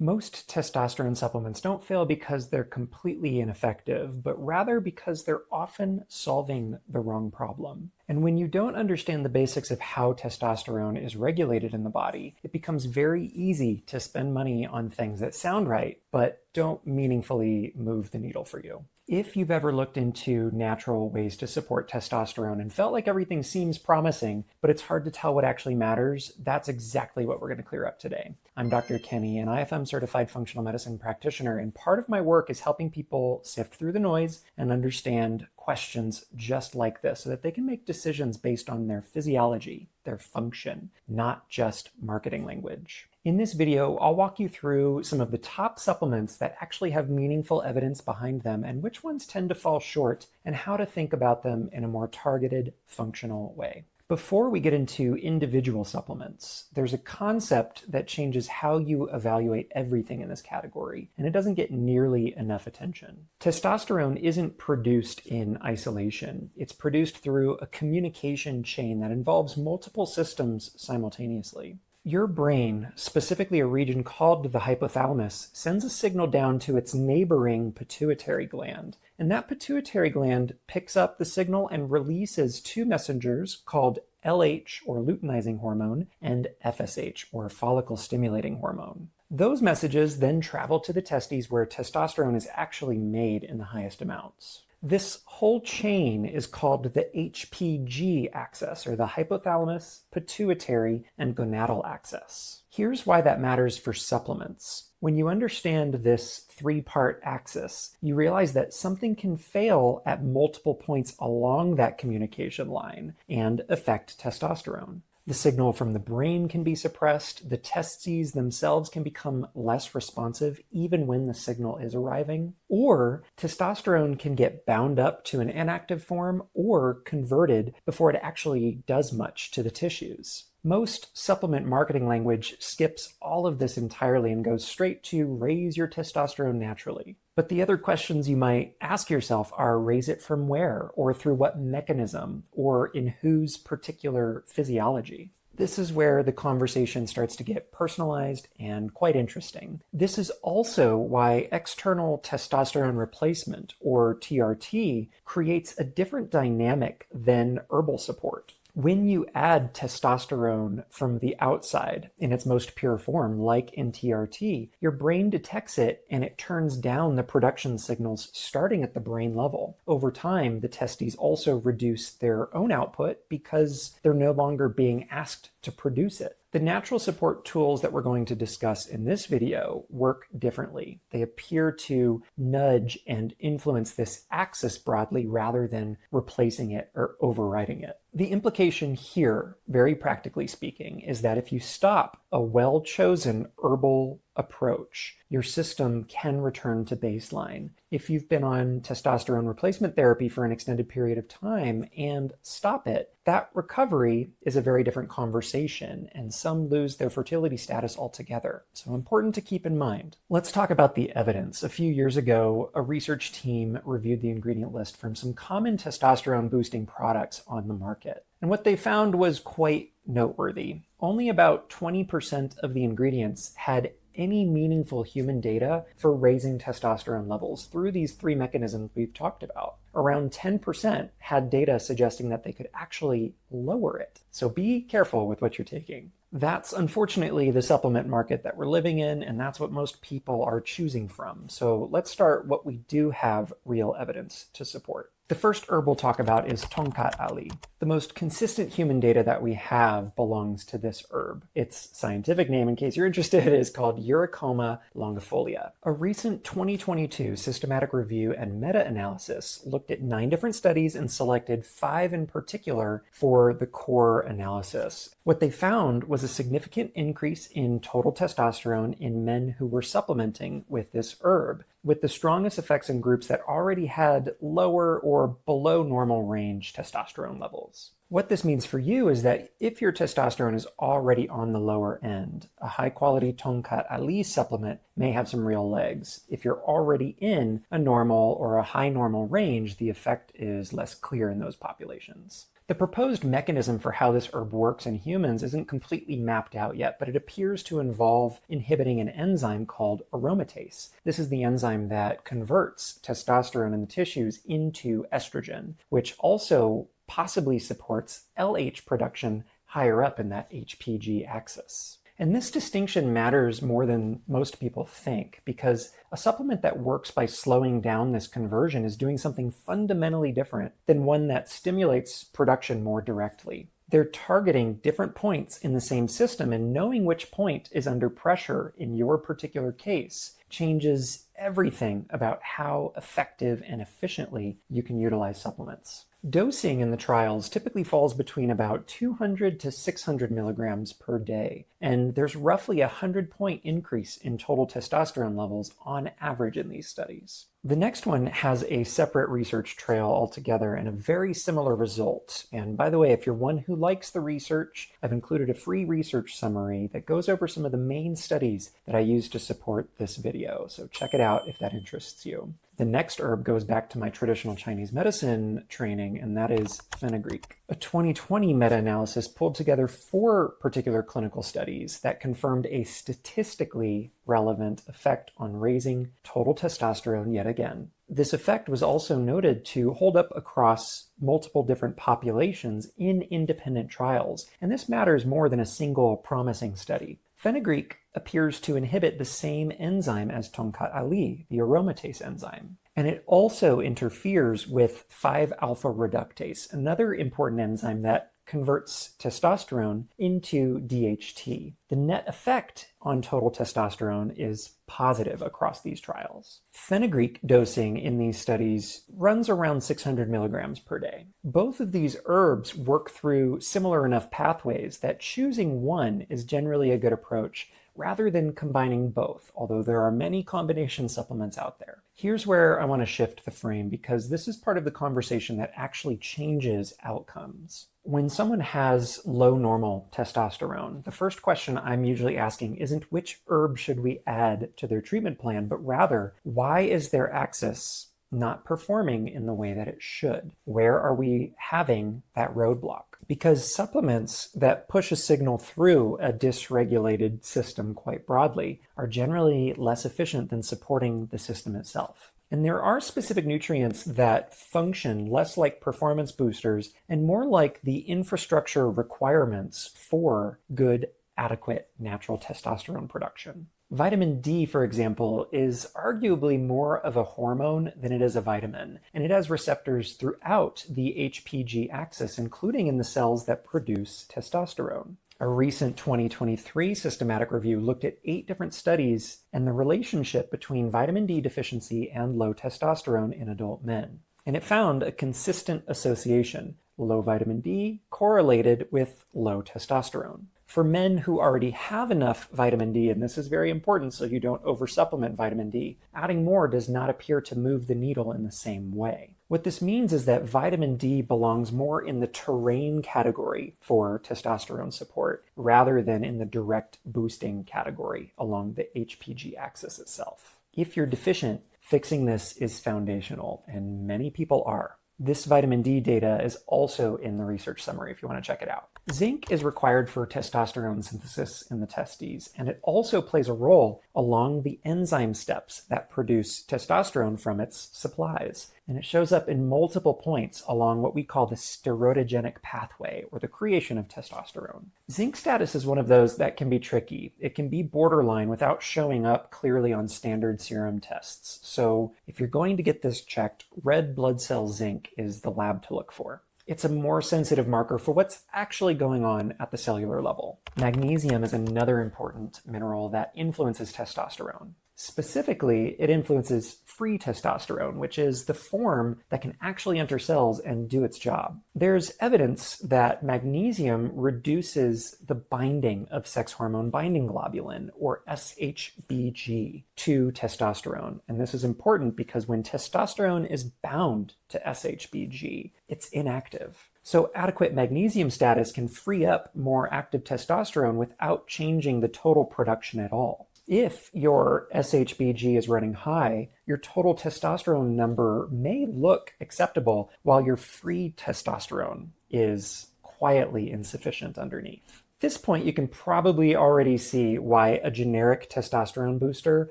Most testosterone supplements don't fail because they're completely ineffective, but rather because they're often solving the wrong problem. And when you don't understand the basics of how testosterone is regulated in the body, it becomes very easy to spend money on things that sound right, but don't meaningfully move the needle for you. If you've ever looked into natural ways to support testosterone and felt like everything seems promising, but it's hard to tell what actually matters, that's exactly what we're going to clear up today. I'm Dr. Kenny, an IFM certified functional medicine practitioner, and part of my work is helping people sift through the noise and understand questions just like this so that they can make decisions based on their physiology, their function, not just marketing language. In this video, I'll walk you through some of the top supplements that actually have meaningful evidence behind them and which ones tend to fall short and how to think about them in a more targeted, functional way. Before we get into individual supplements, there's a concept that changes how you evaluate everything in this category, and it doesn't get nearly enough attention. Testosterone isn't produced in isolation. It's produced through a communication chain that involves multiple systems simultaneously. Your brain, specifically a region called the hypothalamus, sends a signal down to its neighboring pituitary gland. And that pituitary gland picks up the signal and releases two messengers called LH, or luteinizing hormone, and FSH, or follicle stimulating hormone. Those messages then travel to the testes where testosterone is actually made in the highest amounts. This whole chain is called the HPG axis, or the hypothalamus, pituitary, and gonadal axis. Here's why that matters for supplements. When you understand this three-part axis, you realize that something can fail at multiple points along that communication line and affect testosterone. The signal from the brain can be suppressed, the testes themselves can become less responsive even when the signal is arriving, or testosterone can get bound up to an inactive form or converted before it actually does much to the tissues. Most supplement marketing language skips all of this entirely and goes straight to raise your testosterone naturally. But the other questions you might ask yourself are, raise it from where, or through what mechanism, or in whose particular physiology? This is where the conversation starts to get personalized and quite interesting. This is also why external testosterone replacement, or TRT, creates a different dynamic than herbal support. When you add testosterone from the outside in its most pure form, like in TRT, your brain detects it and it turns down the production signals starting at the brain level. Over time, the testes also reduce their own output because they're no longer being asked to produce it. The natural support tools that we're going to discuss in this video work differently. They appear to nudge and influence this axis broadly rather than replacing it or overriding it. The implication here, very practically speaking, is that if you stop a well-chosen herbal approach, your system can return to baseline. If you've been on testosterone replacement therapy for an extended period of time and stop it, that recovery is a very different conversation, and some lose their fertility status altogether. So important to keep in mind. Let's talk about the evidence. A few years ago, a research team reviewed the ingredient list from some common testosterone boosting products on the market. And what they found was quite noteworthy. Only about 20% of the ingredients had any meaningful human data for raising testosterone levels through these three mechanisms we've talked about. Around 10% had data suggesting that they could actually lower it. So be careful with what you're taking. That's unfortunately the supplement market that we're living in, and that's what most people are choosing from. So let's start what we do have real evidence to support. The first herb we'll talk about is Tongkat Ali. The most consistent human data that we have belongs to this herb. Its scientific name, in case you're interested, is called Uricoma longifolia. A recent 2022 systematic review and meta-analysis looked at 9 different studies and selected 5 in particular for the core analysis. What they found was a significant increase in total testosterone in men who were supplementing with this herb, with the strongest effects in groups that already had lower or below normal range testosterone levels. What this means for you is that if your testosterone is already on the lower end, a high-quality Tongkat Ali supplement may have some real legs. If you're already in a normal or a high normal range, the effect is less clear in those populations. The proposed mechanism for how this herb works in humans isn't completely mapped out yet, but it appears to involve inhibiting an enzyme called aromatase. This is the enzyme that converts testosterone in the tissues into estrogen, which also possibly supports LH production higher up in that HPG axis. And this distinction matters more than most people think, because a supplement that works by slowing down this conversion is doing something fundamentally different than one that stimulates production more directly. They're targeting different points in the same system, and knowing which point is under pressure in your particular case changes everything about how effective and efficiently you can utilize supplements. Dosing in the trials typically falls between about 200 to 600 milligrams per day, and there's roughly a 100-point increase in total testosterone levels on average in these studies. The next one has a separate research trail altogether and a very similar result. And by the way, if you're one who likes the research, I've included a free research summary that goes over some of the main studies that I used to support this video, so check it out if that interests you. The next herb goes back to my traditional Chinese medicine training, and that is fenugreek. A 2020 meta-analysis pulled together 4 particular clinical studies that confirmed a statistically relevant effect on raising total testosterone yet again. This effect was also noted to hold up across multiple different populations in independent trials, and this matters more than a single promising study. Fenugreek appears to inhibit the same enzyme as Tongkat Ali, the aromatase enzyme. And it also interferes with 5-alpha reductase, another important enzyme that converts testosterone into DHT. The net effect on total testosterone is positive across these trials. Fenugreek dosing in these studies runs around 600 milligrams per day. Both of these herbs work through similar enough pathways that choosing one is generally a good approach rather than combining both, although there are many combination supplements out there. Here's where I want to shift the frame, because this is part of the conversation that actually changes outcomes. When someone has low normal testosterone, the first question I'm usually asking isn't which herb should we add to their treatment plan, but rather, why is their axis not performing in the way that it should? Where are we having that roadblock? Because supplements that push a signal through a dysregulated system quite broadly are generally less efficient than supporting the system itself. And there are specific nutrients that function less like performance boosters and more like the infrastructure requirements for good, adequate natural testosterone production. Vitamin D, for example, is arguably more of a hormone than it is a vitamin, and it has receptors throughout the HPG axis, including in the cells that produce testosterone. A recent 2023 systematic review looked at 8 different studies and the relationship between vitamin D deficiency and low testosterone in adult men. And it found a consistent association. Low vitamin D correlated with low testosterone. For men who already have enough vitamin D, and this is very important so you don't oversupplement vitamin D, adding more does not appear to move the needle in the same way. What this means is that vitamin D belongs more in the terrain category for testosterone support rather than in the direct boosting category along the HPG axis itself. If you're deficient, fixing this is foundational, and many people are. This vitamin D data is also in the research summary if you want to check it out. Zinc is required for testosterone synthesis in the testes, and it also plays a role along the enzyme steps that produce testosterone from its supplies. And it shows up in multiple points along what we call the steroidogenic pathway, or the creation of testosterone. Zinc status is one of those that can be tricky. It can be borderline without showing up clearly on standard serum tests. So if you're going to get this checked, red blood cell zinc is the lab to look for. It's a more sensitive marker for what's actually going on at the cellular level. Magnesium is another important mineral that influences testosterone. Specifically, it influences free testosterone, which is the form that can actually enter cells and do its job. There's evidence that magnesium reduces the binding of sex hormone binding globulin, or SHBG, to testosterone. And this is important because when testosterone is bound to SHBG, it's inactive. So adequate magnesium status can free up more active testosterone without changing the total production at all. If your SHBG is running high, your total testosterone number may look acceptable while your free testosterone is quietly insufficient underneath. At this point, you can probably already see why a generic testosterone booster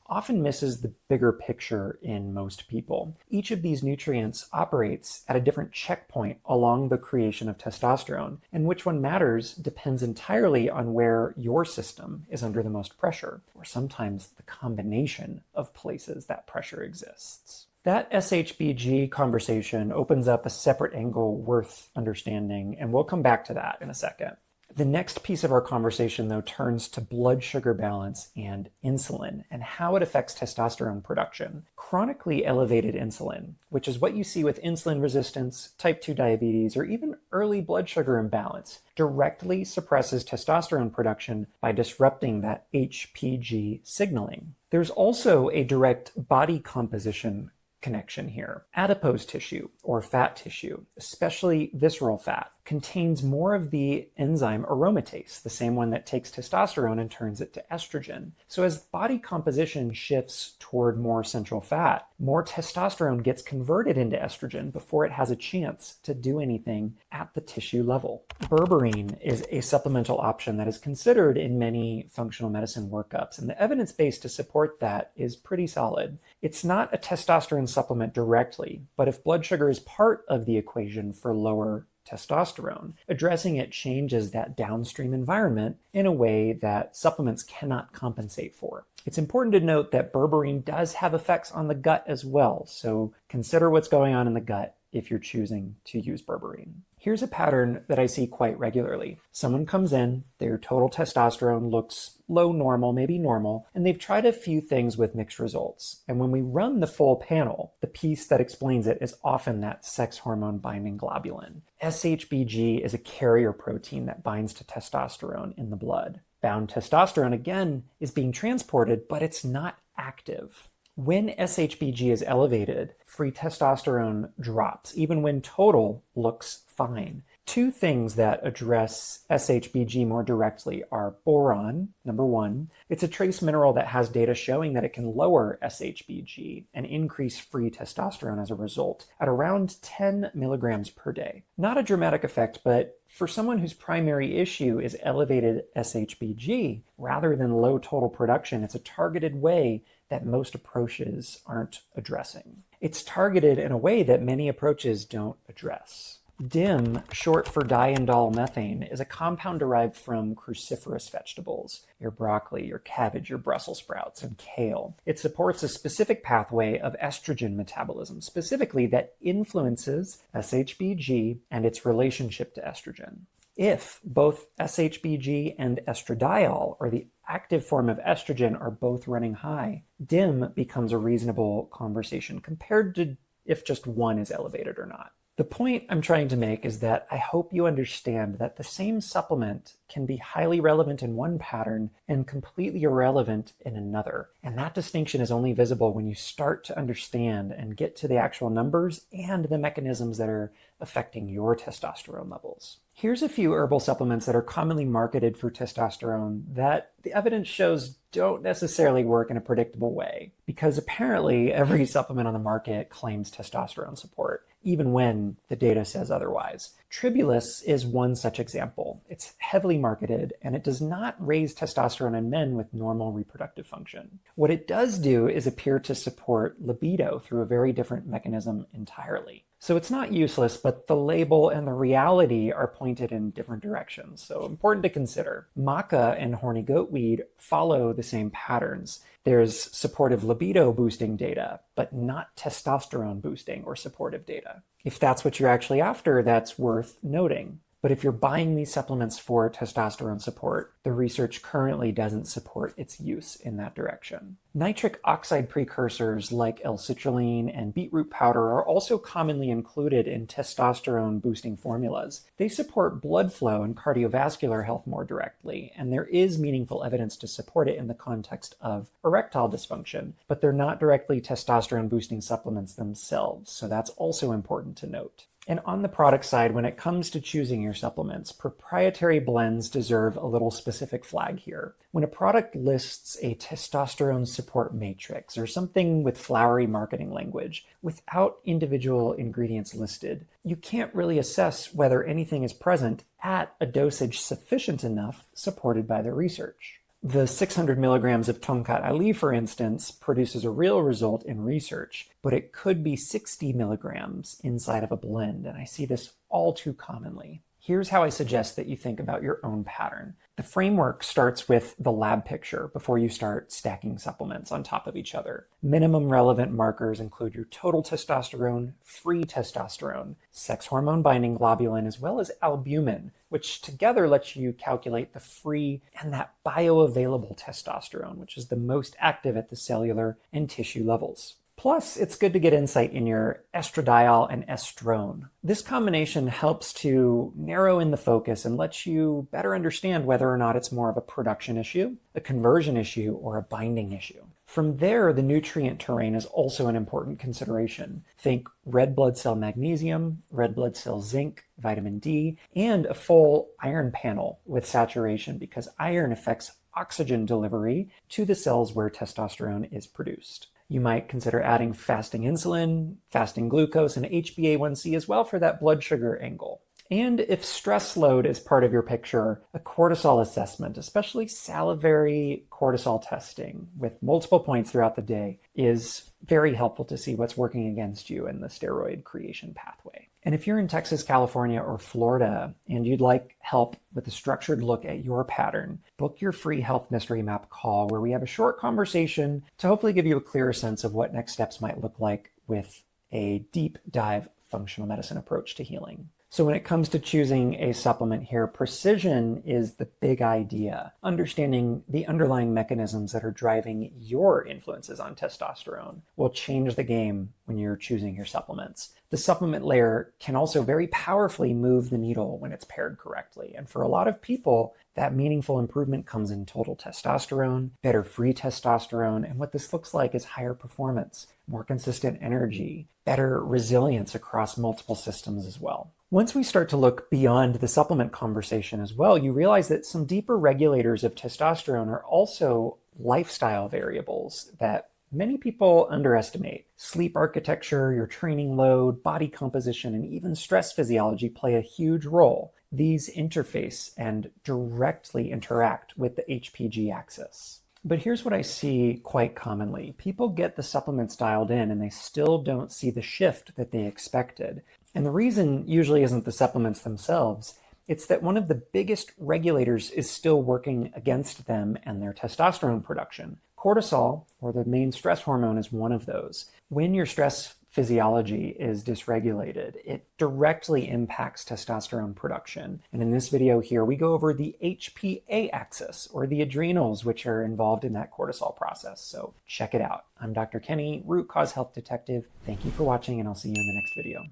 often misses the bigger picture in most people. Each of these nutrients operates at a different checkpoint along the creation of testosterone, and which one matters depends entirely on where your system is under the most pressure, or sometimes the combination of places that pressure exists. That SHBG conversation opens up a separate angle worth understanding, and we'll come back to that in a second. The next piece of our conversation, though, turns to blood sugar balance and insulin and how it affects testosterone production. Chronically elevated insulin, which is what you see with insulin resistance, type 2 diabetes, or even early blood sugar imbalance, directly suppresses testosterone production by disrupting that HPG signaling. There's also a direct body composition connection here. Adipose tissue, or fat tissue, especially visceral fat, contains more of the enzyme aromatase, the same one that takes testosterone and turns it to estrogen. So as body composition shifts toward more central fat, more testosterone gets converted into estrogen before it has a chance to do anything at the tissue level. Berberine is a supplemental option that is considered in many functional medicine workups, and the evidence base to support that is pretty solid. It's not a testosterone supplement directly, but if blood sugar is part of the equation for lower testosterone, addressing it changes that downstream environment in a way that supplements cannot compensate for. It's important to note that berberine does have effects on the gut as well, so consider what's going on in the gut if you're choosing to use berberine. Here's a pattern that I see quite regularly. Someone comes in, their total testosterone looks low normal, maybe normal, and they've tried a few things with mixed results. And when we run the full panel, the piece that explains it is often that sex hormone binding globulin. SHBG is a carrier protein that binds to testosterone in the blood. Bound testosterone, again, is being transported, but it's not active. When SHBG is elevated, free testosterone drops, even when total looks fine. Two things that address SHBG more directly are boron, number one. It's a trace mineral that has data showing that it can lower SHBG and increase free testosterone as a result at around 10 milligrams per day. Not a dramatic effect, but for someone whose primary issue is elevated SHBG rather than low total production, it's a targeted way that most approaches aren't addressing. It's targeted in a way that many approaches don't address. DIM, short for diindol methane, is a compound derived from cruciferous vegetables, your broccoli, your cabbage, your Brussels sprouts, and kale. It supports a specific pathway of estrogen metabolism, specifically that influences SHBG and its relationship to estrogen. If both SHBG and estradiol, or the active form of estrogen, are both running high, DIM becomes a reasonable conversation compared to if just one is elevated or not. The point I'm trying to make is that I hope you understand that the same supplement can be highly relevant in one pattern and completely irrelevant in another. And that distinction is only visible when you start to understand and get to the actual numbers and the mechanisms that are affecting your testosterone levels. Here's a few herbal supplements that are commonly marketed for testosterone that the evidence shows don't necessarily work in a predictable way, because apparently every supplement on the market claims testosterone support, even when the data says otherwise. Tribulus is one such example. It's heavily marketed, and it does not raise testosterone in men with normal reproductive function. What it does do is appear to support libido through a very different mechanism entirely. So it's not useless, but the label and the reality are pointed in different directions, so important to consider. Maca and horny goatweed follow the same patterns. There's supportive libido boosting data, but not testosterone boosting or supportive data. If that's what you're actually after, that's worth noting. But if you're buying these supplements for testosterone support, the research currently doesn't support its use in that direction. Nitric oxide precursors like L-citrulline and beetroot powder are also commonly included in testosterone boosting formulas. They support blood flow and cardiovascular health more directly, and there is meaningful evidence to support it in the context of erectile dysfunction, but they're not directly testosterone boosting supplements themselves, so that's also important to note. And on the product side, when it comes to choosing your supplements, proprietary blends deserve a little specific flag here. When a product lists a testosterone support matrix or something with flowery marketing language without individual ingredients listed, you can't really assess whether anything is present at a dosage sufficient enough supported by the research. The 600 milligrams of Tongkat Ali, for instance, produces a real result in research, but it could be 60 milligrams inside of a blend, and I see this all too commonly. Here's how I suggest that you think about your own pattern. The framework starts with the lab picture before you start stacking supplements on top of each other. Minimum relevant markers include your total testosterone, free testosterone, sex hormone binding globulin, as well as albumin, which together lets you calculate the free and that bioavailable testosterone, which is the most active at the cellular and tissue levels. Plus, it's good to get insight in your estradiol and estrone. This combination helps to narrow in the focus and lets you better understand whether or not it's more of a production issue, a conversion issue, or a binding issue. From there, the nutrient terrain is also an important consideration. Think red blood cell magnesium, red blood cell zinc, vitamin D, and a full iron panel with saturation because iron affects oxygen delivery to the cells where testosterone is produced. You might consider adding fasting insulin, fasting glucose, and HbA1c as well for that blood sugar angle. And if stress load is part of your picture, a cortisol assessment, especially salivary cortisol testing with multiple points throughout the day, is very helpful to see what's working against you in the steroid creation pathway. And if you're in Texas, California, or Florida, and you'd like help with a structured look at your pattern, book your free Health Mystery Map call where we have a short conversation to hopefully give you a clearer sense of what next steps might look like with a deep dive functional medicine approach to healing. So when it comes to choosing a supplement here, precision is the big idea. Understanding the underlying mechanisms that are driving your influences on testosterone will change the game when you're choosing your supplements. The supplement layer can also very powerfully move the needle when it's paired correctly. And for a lot of people, that meaningful improvement comes in total testosterone, better free testosterone, and what this looks like is higher performance, more consistent energy, better resilience across multiple systems as well. Once we start to look beyond the supplement conversation as well, you realize that some deeper regulators of testosterone are also lifestyle variables that many people underestimate. Sleep architecture, your training load, body composition, and even stress physiology play a huge role. These interface and directly interact with the HPG axis. But here's what I see quite commonly. People get the supplements dialed in and they still don't see the shift that they expected. And the reason usually isn't the supplements themselves. It's that one of the biggest regulators is still working against them and their testosterone production. Cortisol, or the main stress hormone, is one of those. When your stress physiology is dysregulated, it directly impacts testosterone production. And in this video here, we go over the HPA axis, or the adrenals, which are involved in that cortisol process. So check it out. I'm Dr. Kenny, Root Cause Health Detective. Thank you for watching, and I'll see you in the next video.